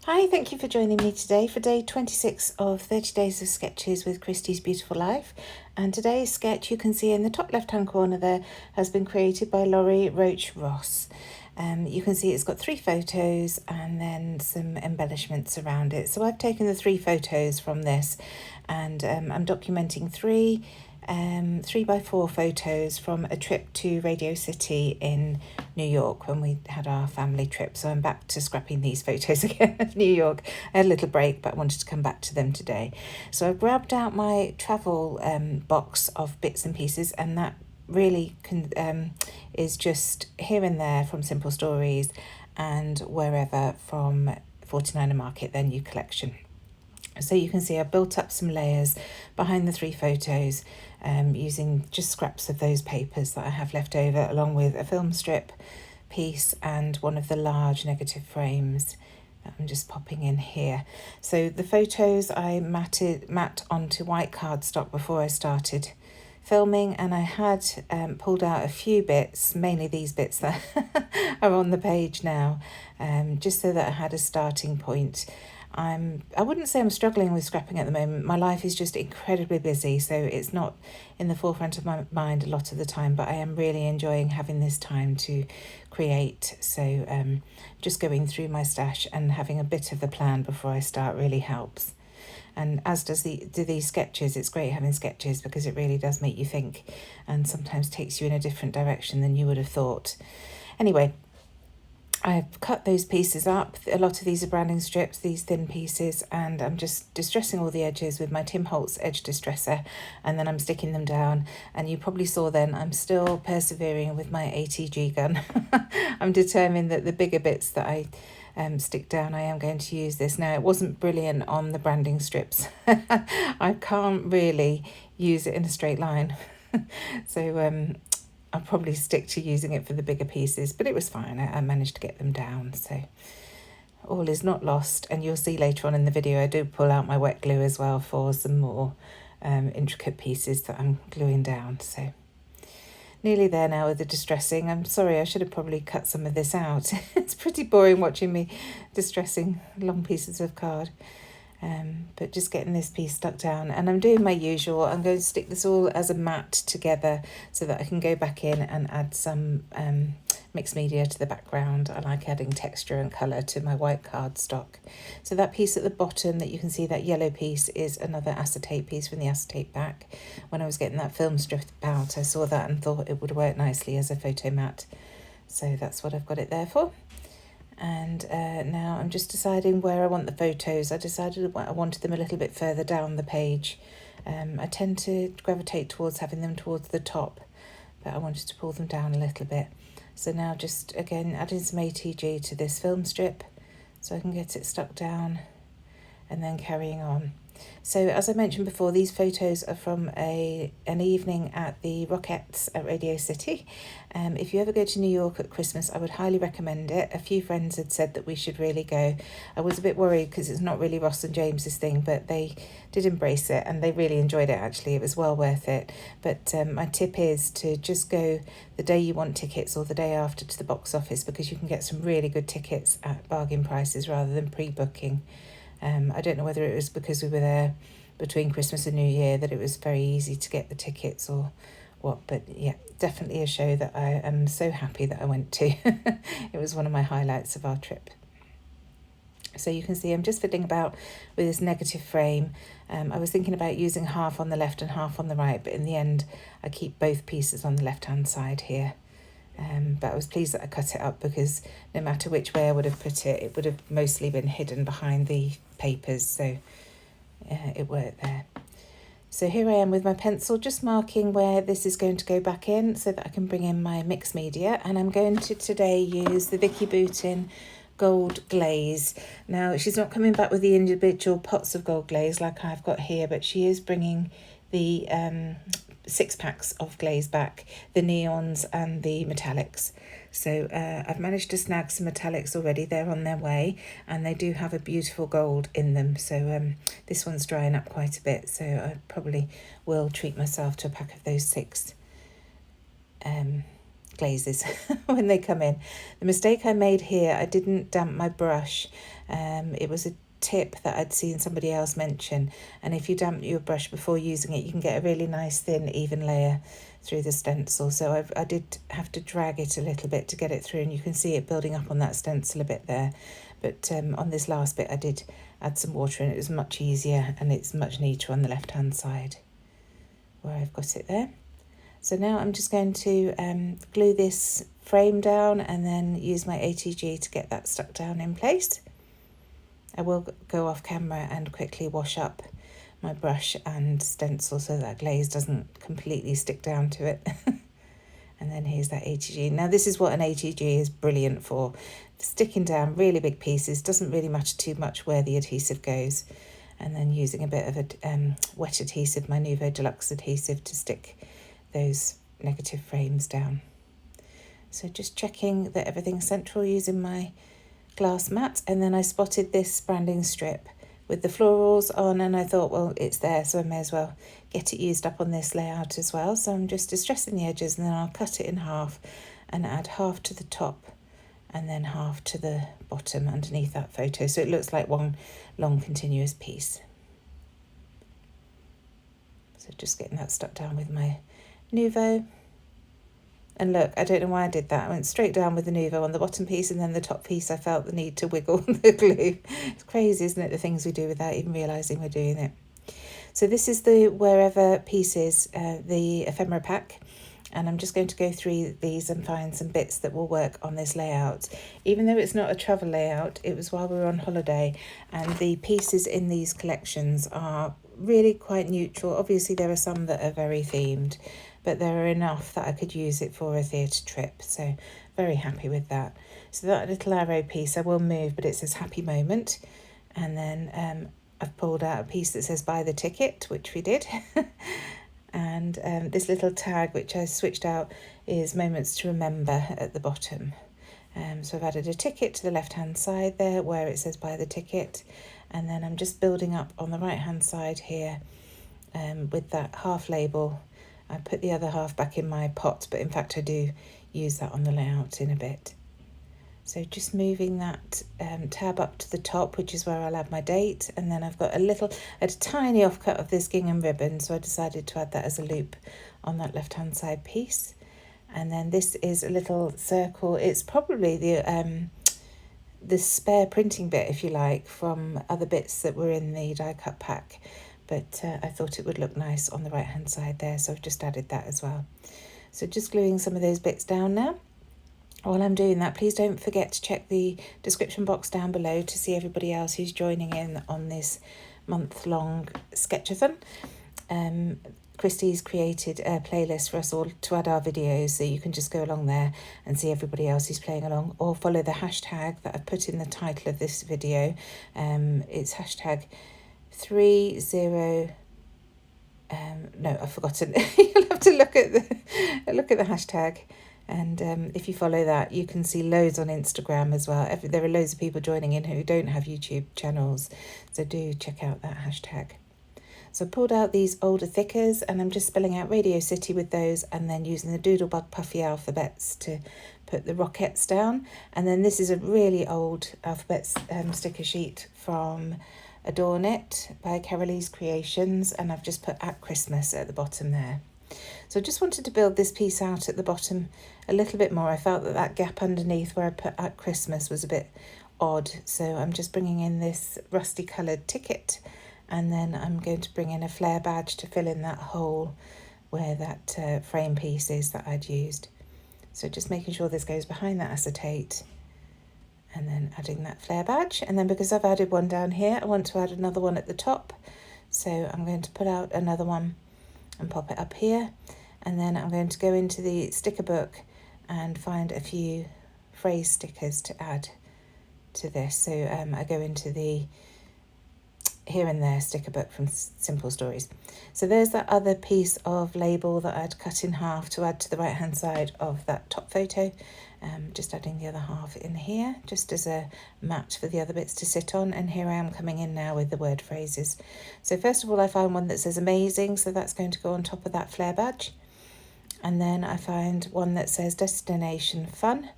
Hi, thank you for joining me today for day 26 of 30 Days of Sketches with Christie's Beautiful Life. And today's sketch, you can see in the top left-hand corner there, has been created by Lori Roach-Ross. You can see it's got 3 photos and then some embellishments around it. So I've taken the 3 photos from this and I'm documenting 3x4 photos from a trip to Radio City in New York when we had our family trip. So I'm back to scrapping these photos again of New York. I had a little break, but I wanted to come back to them today. So I grabbed out my travel box of bits and pieces, and that really is just here and there from Simple Stories and wherever from 49er Market, their new collection. So you can see I've built up some layers behind the 3 photos using just scraps of those papers that I have left over, along with a film strip piece and one of the large negative frames that I'm just popping in here. So the photos I matte onto white cardstock before I started filming, and I had pulled out a few bits, mainly these bits that are on the page now, just so that I had a starting point. I wouldn't say I'm struggling with scrapping at the moment. My life is just incredibly busy, so it's not in the forefront of my mind a lot of the time, but I am really enjoying having this time to create. So just going through my stash and having a bit of the plan before I start really helps. And as do these sketches. It's great having sketches because it really does make you think and sometimes takes you in a different direction than you would have thought. Anyway, I've cut those pieces up. A lot of these are branding strips, these thin pieces, and I'm just distressing all the edges with my Tim Holtz edge distresser, and then I'm sticking them down. And you probably saw then I'm still persevering with my ATG gun. I'm determined that the bigger bits that I stick down, I am going to use this. Now, it wasn't brilliant on the branding strips. I can't really use it in a straight line. So I'll probably stick to using it for the bigger pieces, but it was fine. I managed to get them down, so all is not lost. And you'll see later on in the video I do pull out my wet glue as well for some more intricate pieces that I'm gluing down. So nearly there now with the distressing. I'm sorry, I should have probably cut some of this out. It's pretty boring watching me distressing long pieces of card. But just getting this piece stuck down, and I'm doing my usual. I'm going to stick this all as a mat together so that I can go back in and add some mixed media to the background. I like adding texture and colour to my white cardstock. So that piece at the bottom that you can see, that yellow piece, is another acetate piece from the acetate back. When I was getting that film strip out, I saw that and thought it would work nicely as a photo mat. So that's what I've got it there for. And now I'm just deciding where I want the photos. I decided I wanted them a little bit further down the page. I tend to gravitate towards having them towards the top, but I wanted to pull them down a little bit. So now just again adding some ATG to this film strip so I can get it stuck down, and then carrying on. So as I mentioned before, these photos are from an evening at the Rockettes at Radio City. If you ever go to New York at Christmas, I would highly recommend it. A few friends had said that we should really go. I was a bit worried because it's not really Ross and James's thing, but they did embrace it and they really enjoyed it actually. It was well worth it. But my tip is to just go the day you want tickets or the day after to the box office, because you can get some really good tickets at bargain prices rather than pre-booking. I don't know whether it was because we were there between Christmas and New Year that it was very easy to get the tickets or what, but yeah, definitely a show that I am so happy that I went to. It was one of my highlights of our trip. So you can see I'm just fiddling about with this negative frame. I was thinking about using half on the left and half on the right, but in the end I keep both pieces on the left-hand side here. But I was pleased that I cut it up, because no matter which way I would have put it, it would have mostly been hidden behind the papers, so it worked there. So here I am with my pencil, just marking where this is going to go back in so that I can bring in my mixed media, and I'm going to today use the Vicki Boutin Gold Glaze. Now, she's not coming back with the individual pots of gold glaze like I've got here, but she is bringing the 6 packs of glaze back, the neons and the metallics. So I've managed to snag some metallics already. They're on their way, and they do have a beautiful gold in them. So this one's drying up quite a bit, so I probably will treat myself to a pack of those 6 glazes when they come in. The mistake I made here, I didn't damp my brush. It was a tip that I'd seen somebody else mention, and if you damp your brush before using it, you can get a really nice thin even layer through the stencil. So I did have to drag it a little bit to get it through, and you can see it building up on that stencil a bit there. But on this last bit I did add some water and it was much easier, and it's much neater on the left hand side where I've got it there. So now I'm just going to glue this frame down and then use my ATG to get that stuck down in place. I will go off camera and quickly wash up my brush and stencil so that glaze doesn't completely stick down to it. And then here's that ATG. Now this is what an ATG is brilliant for sticking down really big pieces. Doesn't really matter too much where the adhesive goes. And then using a bit of a wet adhesive, my Nouveau Deluxe adhesive, to stick those negative frames down. So just checking that everything's central using my glass mat, and then I spotted this branding strip with the florals on, and I thought, well, it's there, so I may as well get it used up on this layout as well. So I'm just distressing the edges, and then I'll cut it in half and add half to the top and then half to the bottom underneath that photo, so it looks like one long continuous piece. So just getting that stuck down with my Nouveau. And look, I don't know why I did that. I went straight down with the Nouveau on the bottom piece, and then the top piece I felt the need to wiggle the glue. It's crazy, isn't it, the things we do without even realising we're doing it. So this is the Wherever pieces, the ephemera pack. And I'm just going to go through these and find some bits that will work on this layout. Even though it's not a travel layout, it was while we were on holiday, and the pieces in these collections are really quite neutral. Obviously there are some that are very themed, but there are enough that I could use it for a theatre trip, so very happy with that. So that little arrow piece I will move, but it says happy moment, and then I've pulled out a piece that says buy the ticket, which we did. And this little tag which I switched out is moments to remember at the bottom. So I've added a ticket to the left hand side there where it says buy the ticket, and then I'm just building up on the right hand side here with that half label. I put the other half back in my pot, but in fact I do use that on the layout in a bit. So just moving that tab up to the top, which is where I'll add my date, and then I've got a tiny offcut of this gingham ribbon, so I decided to add that as a loop on that left hand side piece. And then this is a little circle. It's probably the spare printing bit, if you like, from other bits that were in the die cut pack, but I thought it would look nice on the right hand side there, so I've just added that as well. So just gluing some of those bits down now. While I'm doing that, please don't forget to check the description box down below to see everybody else who's joining in on this month-long sketchathon. Christie's created a playlist for us all to add our videos, so you can just go along there and see everybody else who's playing along, or follow the hashtag that I've put in the title of this video. It's hashtag 30... no, I've forgotten. You'll have to look at the hashtag. And if you follow that, you can see loads on Instagram as well. There are loads of people joining in who don't have YouTube channels, so do check out that hashtag. So I pulled out these older thickers, and I'm just spelling out Radio City with those, and then using the Doodlebug Puffy alphabets to put the rockets down. And then this is a really old alphabet sticker sheet from Adorn It by Carolese Creations, and I've just put at Christmas at the bottom there. So I just wanted to build this piece out at the bottom a little bit more. I felt that gap underneath where I put at Christmas was a bit odd, so I'm just bringing in this rusty coloured ticket, and then I'm going to bring in a Flair badge to fill in that hole where that frame piece is that I'd used. So just making sure this goes behind that acetate, and then adding that Flair badge. And then because I've added one down here, I want to add another one at the top, so I'm going to pull out another one and pop it up here, and then I'm going to go into the sticker book and find a few phrase stickers to add to this. So I go into the Here and There sticker book from Simple Stories. So there's that other piece of label that I'd cut in half to add to the right hand side of that top photo. Just adding the other half in here, just as a mat for the other bits to sit on. And here I am coming in now with the word phrases. So first of all, I found one that says amazing, so that's going to go on top of that Flair badge. And then I find one that says destination fun,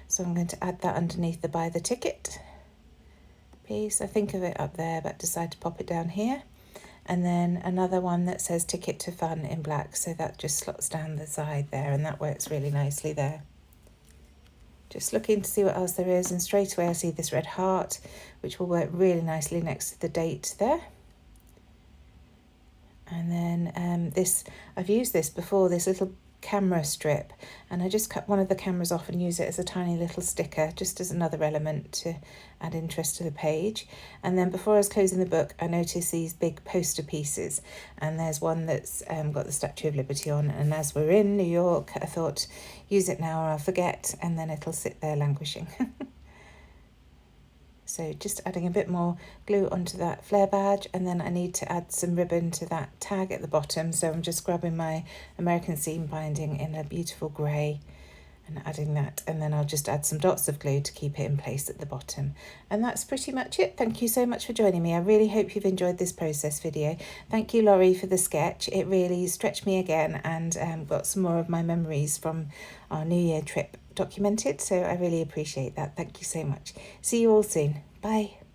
so I'm going to add that underneath the buy the ticket. piece. I think of it up there, but decide to pop it down here. And then another one that says Ticket to Fun in black, so that just slots down the side there, and that works really nicely there. Just looking to see what else there is, and straight away I see this red heart, which will work really nicely next to the date there. And then this, I've used this before, this little camera strip, and I just cut one of the cameras off and use it as a tiny little sticker, just as another element to add interest to the page. And then before I was closing the book, I noticed these big poster pieces, and there's one that's got the Statue of Liberty on, and as we're in New York, I thought, use it now or I'll forget, and then it'll sit there languishing. So just adding a bit more glue onto that Flair badge, and then I need to add some ribbon to that tag at the bottom. So I'm just grabbing my American seam binding in a beautiful grey and adding that, and then I'll just add some dots of glue to keep it in place at the bottom. And that's pretty much it. Thank you so much for joining me. I really hope you've enjoyed this process video. Thank you, Lori, for the sketch. It really stretched me again, and got some more of my memories from our New Year trip documented, so I really appreciate that. Thank you so much. See you all soon. Bye.